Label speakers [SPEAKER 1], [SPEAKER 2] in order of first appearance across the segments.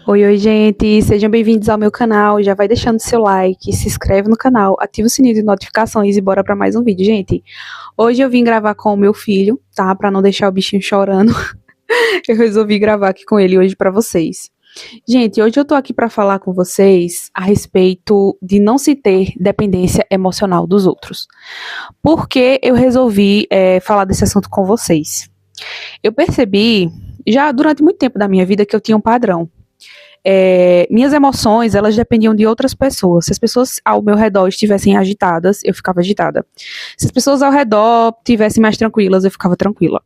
[SPEAKER 1] Oi, oi, gente, sejam bem-vindos ao meu canal. Já vai deixando seu like, se inscreve no canal, ativa o sininho de notificações e bora pra mais um vídeo, gente. Hoje eu vim gravar com o meu filho, tá? Pra não deixar o bichinho chorando. Eu resolvi gravar aqui com ele hoje pra vocês. Gente, hoje eu tô aqui pra falar com vocês a respeito de não se ter dependência emocional dos outros. Por que eu resolvi falar desse assunto com vocês? Eu percebi já durante muito tempo da minha vida que eu tinha um padrão. Minhas emoções, elas dependiam de outras pessoas. Se as pessoas ao meu redor estivessem agitadas, eu ficava agitada. Se as pessoas ao redor estivessem mais tranquilas, eu ficava tranquila.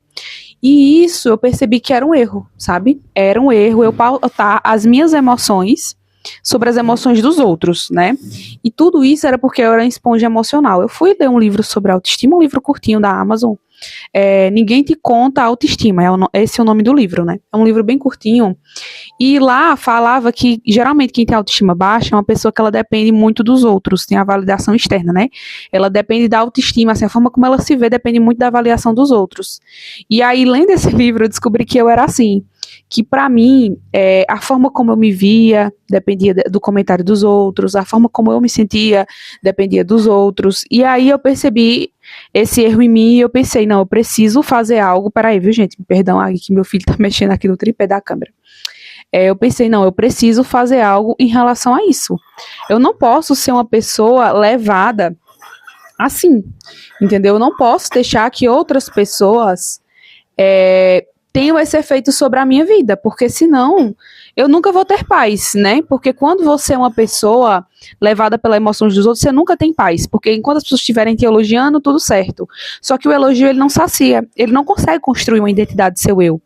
[SPEAKER 1] E isso eu percebi que era um erro, sabe? Era um erro eu pautar as minhas emoções sobre as emoções dos outros, né? E tudo isso era porque eu era uma esponja emocional. Eu fui ler um livro sobre autoestima, um livro curtinho da Amazon. Ninguém te conta autoestima, esse é o nome do livro, né? É um livro bem curtinho. E lá falava que, geralmente, quem tem autoestima baixa é uma pessoa que ela depende muito dos outros, tem a validação externa, né? Ela depende da autoestima, assim, a forma como ela se vê depende muito da avaliação dos outros. E aí, lendo esse livro, eu descobri que eu era assim, que pra mim, a forma como eu me via dependia do comentário dos outros, a forma como eu me sentia dependia dos outros. E aí eu percebi esse erro em mim e eu pensei, não, eu preciso fazer algo. Peraí, viu, gente? Perdão, aqui que meu filho tá mexendo aqui no tripé da câmera. Eu pensei, não, eu preciso fazer algo em relação a isso. Eu não posso ser uma pessoa levada assim, entendeu? Eu não posso deixar que outras pessoas tenham esse efeito sobre a minha vida, porque senão eu nunca vou ter paz, né? Porque quando você é uma pessoa levada pelas emoções dos outros, você nunca tem paz, porque enquanto as pessoas estiverem te elogiando, tudo certo. Só que o elogio, ele não sacia, ele não consegue construir uma identidade do seu eu.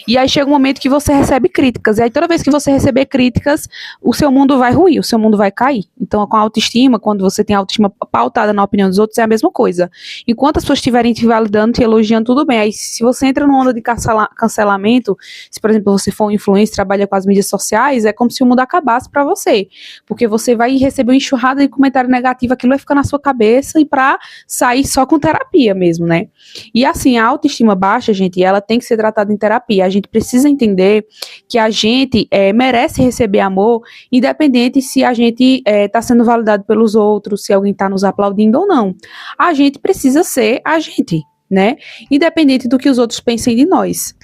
[SPEAKER 1] E aí chega um momento que você recebe críticas, e aí toda vez que você receber críticas, o seu mundo vai ruir, o seu mundo vai cair. Então, com a autoestima, quando você tem a autoestima pautada na opinião dos outros, é a mesma coisa. Enquanto as pessoas estiverem te validando, te elogiando, tudo bem. Aí, se você entra numa onda de cancelamento, se, por exemplo, você for um influencer, trabalha com as mídias sociais, é como se o mundo acabasse pra você. Porque você vai receber uma enxurrada de comentário negativo, aquilo vai ficar na sua cabeça e pra sair só com terapia mesmo, né? E assim, a autoestima baixa, gente, ela tem que ser tratada em terapia. A gente precisa entender que a gente merece receber amor, independente se a gente tá sendo validado pelos outros, se alguém tá nos aplaudindo ou não. A gente precisa ser a gente, né? Independente do que os outros pensem de nós.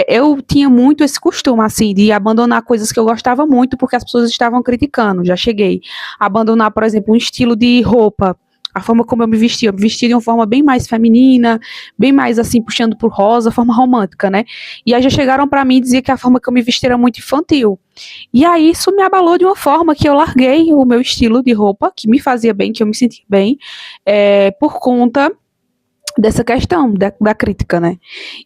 [SPEAKER 1] Eu tinha muito esse costume, assim, de abandonar coisas que eu gostava muito porque as pessoas estavam criticando. Já cheguei a abandonar, por exemplo, um estilo de roupa, a forma como eu me vestia de uma forma bem mais feminina, bem mais assim, puxando pro rosa, forma romântica, né? E aí já chegaram pra mim e diziam que a forma que eu me vestia era muito infantil. E aí isso me abalou de uma forma que eu larguei o meu estilo de roupa, que me fazia bem, que eu me sentia bem, por conta dessa questão da crítica, né?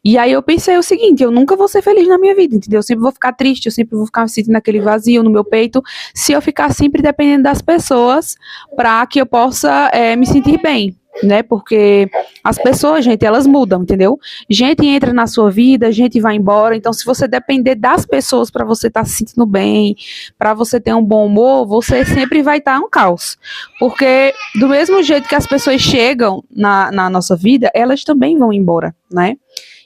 [SPEAKER 1] E aí eu pensei o seguinte, eu nunca vou ser feliz na minha vida, entendeu? Eu sempre vou ficar triste, eu sempre vou ficar sentindo aquele vazio no meu peito, se eu ficar sempre dependendo das pessoas para que eu possa me sentir bem, né? Porque as pessoas, gente, elas mudam, entendeu? Gente entra na sua vida, gente vai embora, então se você depender das pessoas para você estar se sentindo bem, para você ter um bom humor, você sempre vai estar um caos. Porque do mesmo jeito que as pessoas chegam na nossa vida, elas também vão embora, né?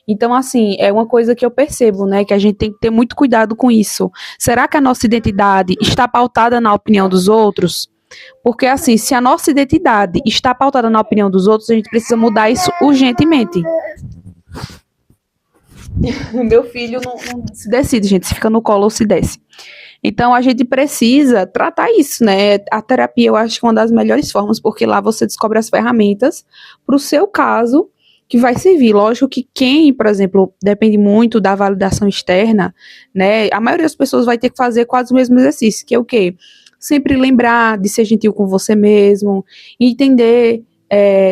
[SPEAKER 1] Então, assim, é uma coisa que eu percebo, né, que a gente tem que ter muito cuidado com isso. Será que a nossa identidade está pautada na opinião dos outros? Porque, assim, se a nossa identidade está pautada na opinião dos outros, a gente precisa mudar isso urgentemente. O meu filho não se decide, gente, se fica no colo ou se desce. Então, a gente precisa tratar isso, né? A terapia, eu acho que é uma das melhores formas, porque lá você descobre as ferramentas para o seu caso que vai servir. Lógico que quem, por exemplo, depende muito da validação externa, né? A maioria das pessoas vai ter que fazer quase o mesmo exercício, que é o quê? Sempre lembrar de ser gentil com você mesmo, entender,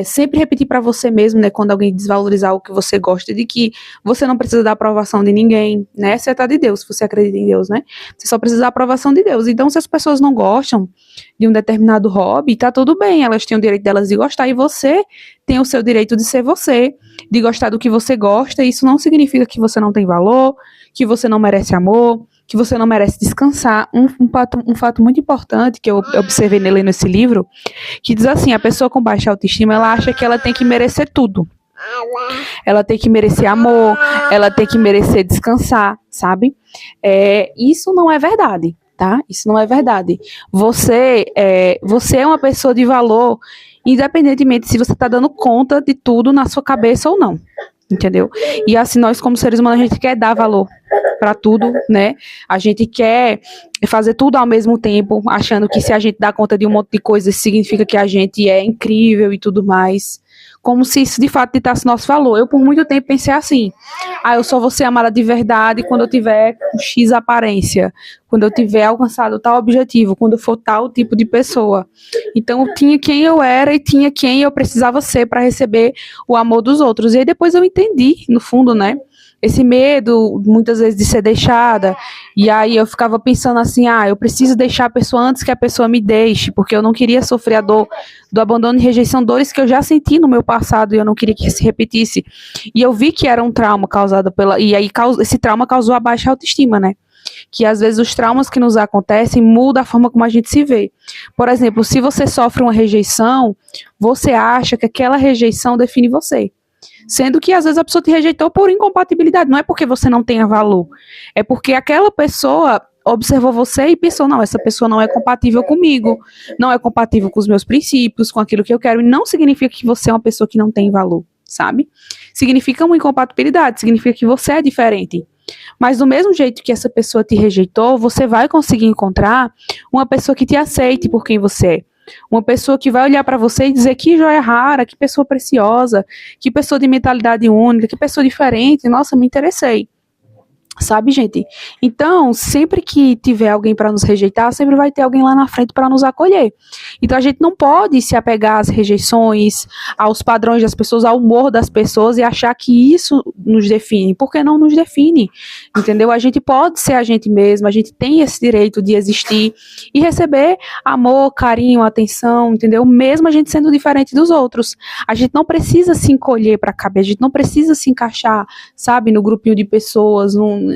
[SPEAKER 1] sempre repetir para você mesmo, né, quando alguém desvalorizar o que você gosta, de que você não precisa da aprovação de ninguém, né, exceto de Deus, se você acredita em Deus, né, você só precisa da aprovação de Deus. Então, se as pessoas não gostam de um determinado hobby, tá tudo bem, elas têm o direito delas de gostar, e você tem o seu direito de ser você, de gostar do que você gosta. Isso não significa que você não tem valor, que você não merece amor, que você não merece descansar. Um fato muito importante que eu observei lendo esse livro, que diz assim, a pessoa com baixa autoestima, ela acha que ela tem que merecer tudo. Ela tem que merecer amor, ela tem que merecer descansar, sabe? Isso não é verdade, tá? Isso não é verdade. Você é uma pessoa de valor, independentemente se você está dando conta de tudo na sua cabeça ou não, entendeu? E assim, nós como seres humanos, a gente quer dar valor para tudo, né? A gente quer fazer tudo ao mesmo tempo, achando que se a gente dá conta de um monte de coisas, significa que a gente é incrível e tudo mais. Como se isso de fato ditasse nosso valor. Eu por muito tempo pensei assim: eu só vou ser amada de verdade quando eu tiver X aparência, quando eu tiver alcançado tal objetivo, quando eu for tal tipo de pessoa. Então eu tinha quem eu era e tinha quem eu precisava ser para receber o amor dos outros. E aí depois eu entendi, no fundo, né? Esse medo, muitas vezes, de ser deixada. E aí eu ficava pensando assim, eu preciso deixar a pessoa antes que a pessoa me deixe, porque eu não queria sofrer a dor do abandono e rejeição, dores que eu já senti no meu passado e eu não queria que se repetisse. E eu vi que era um trauma causado e aí esse trauma causou a baixa autoestima, né? Que às vezes os traumas que nos acontecem mudam a forma como a gente se vê. Por exemplo, se você sofre uma rejeição, você acha que aquela rejeição define você. Sendo que às vezes a pessoa te rejeitou por incompatibilidade, não é porque você não tenha valor, é porque aquela pessoa observou você e pensou, não, essa pessoa não é compatível comigo, não é compatível com os meus princípios, com aquilo que eu quero, e não significa que você é uma pessoa que não tem valor, sabe? Significa uma incompatibilidade, significa que você é diferente. Mas do mesmo jeito que essa pessoa te rejeitou, você vai conseguir encontrar uma pessoa que te aceite por quem você é. Uma pessoa que vai olhar para você e dizer que joia rara, que pessoa preciosa, que pessoa de mentalidade única, que pessoa diferente, nossa, me interessei. Sabe, gente? Então, sempre que tiver alguém para nos rejeitar, sempre vai ter alguém lá na frente para nos acolher. Então, a gente não pode se apegar às rejeições, aos padrões das pessoas, ao humor das pessoas e achar que isso nos define, porque não nos define, entendeu? A gente pode ser a gente mesmo, a gente tem esse direito de existir e receber amor, carinho, atenção, entendeu? Mesmo a gente sendo diferente dos outros. A gente não precisa se encolher para caber, a gente não precisa se encaixar, sabe, no grupinho de pessoas,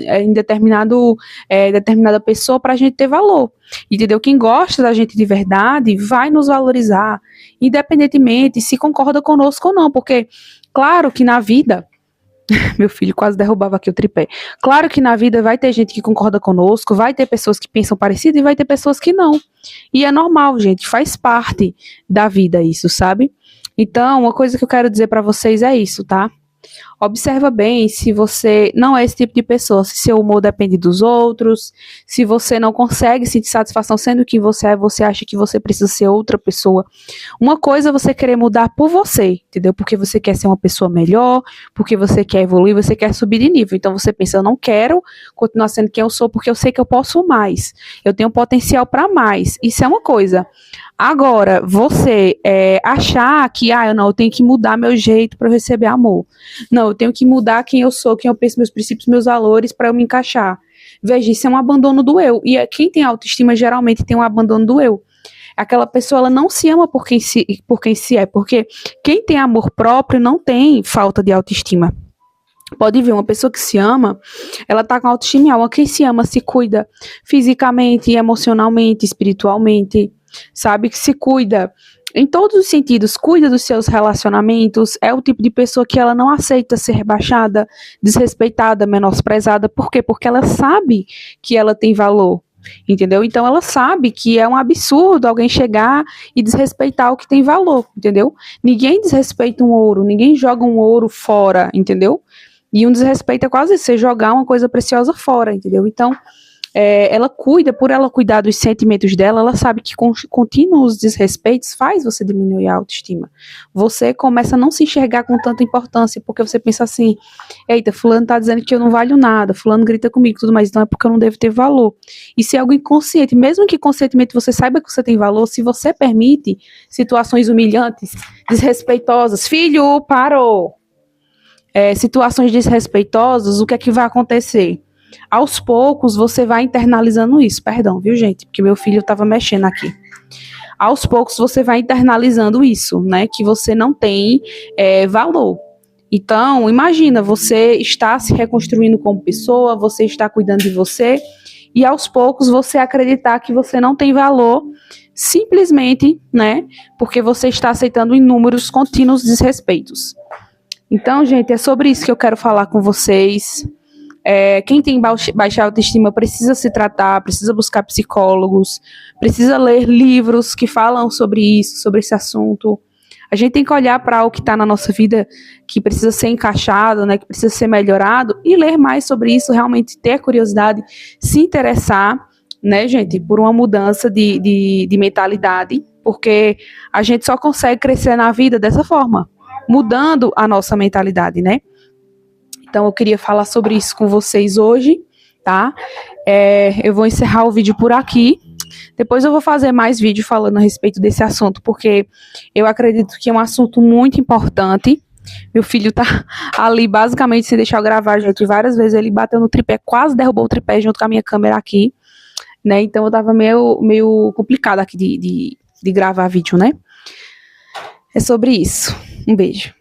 [SPEAKER 1] em determinada pessoa para a gente ter valor, entendeu? Quem gosta da gente de verdade vai nos valorizar, independentemente se concorda conosco ou não, porque claro que na vida, meu filho quase derrubava aqui o tripé, claro que na vida vai ter gente que concorda conosco, vai ter pessoas que pensam parecido e vai ter pessoas que não, e é normal, gente, faz parte da vida isso, sabe? Então, uma coisa que eu quero dizer para vocês é isso, tá? Observa bem se você não é esse tipo de pessoa, se seu humor depende dos outros, se você não consegue sentir satisfação sendo quem você é, você acha que você precisa ser outra pessoa. Uma coisa é você querer mudar por você, entendeu? Porque você quer ser uma pessoa melhor, porque você quer evoluir, você quer subir de nível. Então você pensa, eu não quero continuar sendo quem eu sou porque eu sei que eu posso mais, eu tenho potencial para mais. Isso é uma coisa. Agora, você achar que, eu tenho que mudar meu jeito para eu receber amor. Não, eu tenho que mudar quem eu sou, quem eu penso, meus princípios, meus valores para eu me encaixar. Veja, isso é um abandono do eu. E quem tem autoestima geralmente tem um abandono do eu. Aquela pessoa, ela não se ama por quem se é, porque quem tem amor próprio não tem falta de autoestima. Pode ver, uma pessoa que se ama, ela tá com autoestima alta. Quem se ama se cuida fisicamente, emocionalmente, espiritualmente, sabe? Que se cuida em todos os sentidos, cuida dos seus relacionamentos, é o tipo de pessoa que ela não aceita ser rebaixada, desrespeitada, menosprezada. Por quê? Porque ela sabe que ela tem valor, entendeu? Então ela sabe que é um absurdo alguém chegar e desrespeitar o que tem valor, entendeu? Ninguém desrespeita um ouro, ninguém joga um ouro fora, entendeu? E um desrespeito é quase você jogar uma coisa preciosa fora, entendeu? Então, ela cuida, por ela cuidar dos sentimentos dela, ela sabe que contínuos desrespeitos faz você diminuir a autoestima. Você começa a não se enxergar com tanta importância, porque você pensa assim, eita, fulano tá dizendo que eu não valho nada, fulano grita comigo, tudo mais, então é porque eu não devo ter valor. Isso é algo inconsciente, mesmo que conscientemente você saiba que você tem valor, se você permite situações humilhantes, desrespeitosas, filho, parou! Situações desrespeitosas, o que é que vai acontecer? Aos poucos você vai internalizando isso, perdão, viu, gente? Porque meu filho estava mexendo aqui. Aos poucos você vai internalizando isso, né? Que você não tem valor. Então, imagina, você está se reconstruindo como pessoa, você está cuidando de você, e aos poucos você acreditar que você não tem valor, simplesmente, né? Porque você está aceitando inúmeros contínuos desrespeitos. Então, gente, é sobre isso que eu quero falar com vocês. Quem tem baixa autoestima precisa se tratar, precisa buscar psicólogos, precisa ler livros que falam sobre isso, sobre esse assunto. A gente tem que olhar para o que está na nossa vida, que precisa ser encaixado, né, que precisa ser melhorado, e ler mais sobre isso, realmente ter curiosidade, se interessar, né, gente, por uma mudança de mentalidade, porque a gente só consegue crescer na vida dessa forma, mudando a nossa mentalidade, né? Então, eu queria falar sobre isso com vocês hoje, tá? Eu vou encerrar o vídeo por aqui. Depois eu vou fazer mais vídeo falando a respeito desse assunto, porque eu acredito que é um assunto muito importante. Meu filho tá ali, basicamente, sem deixar eu gravar, gente, várias vezes ele bateu no tripé, quase derrubou o tripé junto com a minha câmera aqui, né? Então, eu tava meio complicado aqui de gravar vídeo, né? É sobre isso. Um beijo.